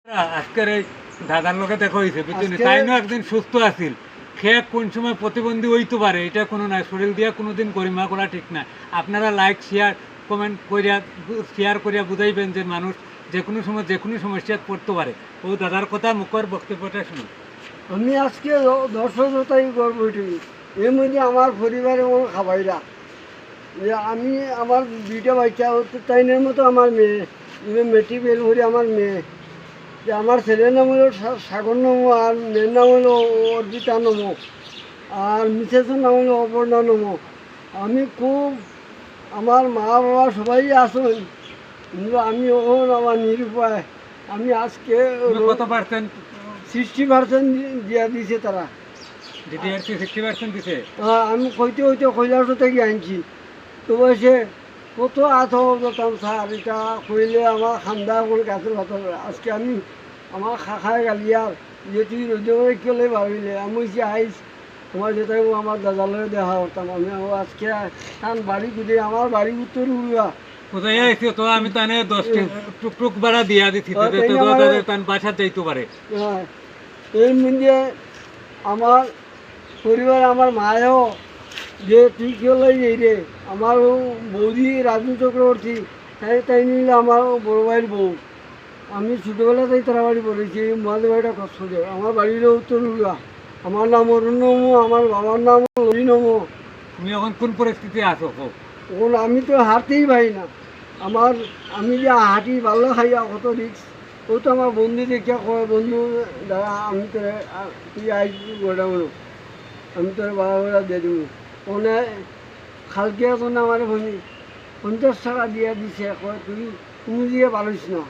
আজকের এই দাদার লোকে দেখা হয়েছে বুঝছেন, তাইনও একদিন সুস্থ আছিল, খেয়ে কোন সময় প্রতিবন্ধী হইতে পারে এটা কোনো নাই, শরীর দিয়া কোনোদিন গরিমা করা ঠিক না। আপনারা লাইক শেয়ার কমেন্ট করিয়া শেয়ার করিয়া বুঝাইবেন যে মানুষ যে কোনো সময় যে কোনো সমস্যায় পড়তে পারে। ও দাদার কথা মুখের বক্তব্যটা শুনুন। আমি আজকে দর্শকতাই করবো এটাই। এর মধ্যে আমার পরিবারে আমার খাবাইরা যে আমি আমার দুইটা বাচ্চা হচ্ছে, তাইনের মতো আমার মেয়ে মেট্রিক ফেল করে আমার মেয়ে, যে আমার ছেলের নাম হলো সাগর নমো, আর মেয়ের নাম হলো অর্পিতা নমো, আর মিসেসের নাম হলো অপর্ণা নমো। আমি খুব আমার মা বাবা সবাই আসুন, কিন্তু আমি ওখানে আমার নিরুপায়। আমি আজকে কত পার্সেন্ট 60% দিয়া দিছে তারা। দিদি আর কি 60% দিছে? আমি কইতে কৈলাস থেকে আনছি, তো বলছে কত আথো যেতাম স্যার, এটা কইলে আমার খান্দা করে গাছের ভাতর। আজকে আমি আমার খাখায় গালিয়ার যে তুই রোদে কেলে ভাবিলে, আমি যে আইস তোমার যেটাই আমার দাদালয়ে দেখা করতাম। আমি আজকে কারণ বাড়ি খুঁজে আমার বাড়ি উত্তর উড়া কোথায় আইছো তো, আমি তানে 10 টুক ভাড়া দিয়া দিছি তান বাসা যাইতে পারে। হ্যাঁ, এর মধ্যে আমার পরিবার আমার মায়েও যে তুই কেলে এই রে, আমার বৌদি রাজু চক্রবর্তী, তাই নিলে আমার বড় ভাইয়ের বউ। আমি ছোটোবেলাতেই তারা বাড়ি পড়েছি, মহাদেব বাড়িটা কষ্ট দেয়। আমার বাড়ির উত্তর উড়া, আমার নাম অরুণ নমো, আমার বাবার নাম হরি নমো। তুমি এখন কোন পরিস্থিতি আছো? এখন আমি তো হাঁটতেই পারি না। আমি যে হাঁটি ভালো খাইয়া কত রিক্স। ও তো আমার বন্ধু দেখিয়া কয়, বন্ধু দাদা আমি তো তুই আইসি গোটা বলো, আমি তোর বাবা দিয়ে দেবো। ওনে খালকে এখন আমার 50 টাকা দিয়ে দিছে, কয় তুমি দিয়ে পারিস না।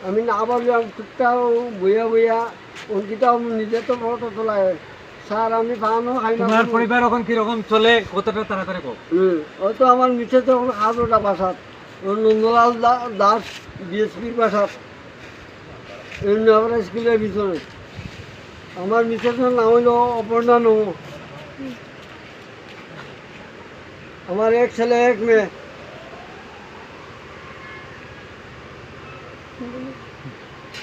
আমি না পারলাম, টুকটাও বইয়া অঙ্কিতাও নিজে তো ফটো তোলায়, স্যার আমি পানো খাই না। তোমার পরিবার এখন কিরকম চলে, কতটা তাড়াতাড়ি কো? ও তো আমার মিছে তো খাতোটা বাসাত, নন্দলাল দাস বিএসপির বাসাত, নবরা স্কুলের ভিতরে। আমার মিসেসের নাম হইল অপর্ণা নমো। আমার এক ছেলে এক মেয়ে।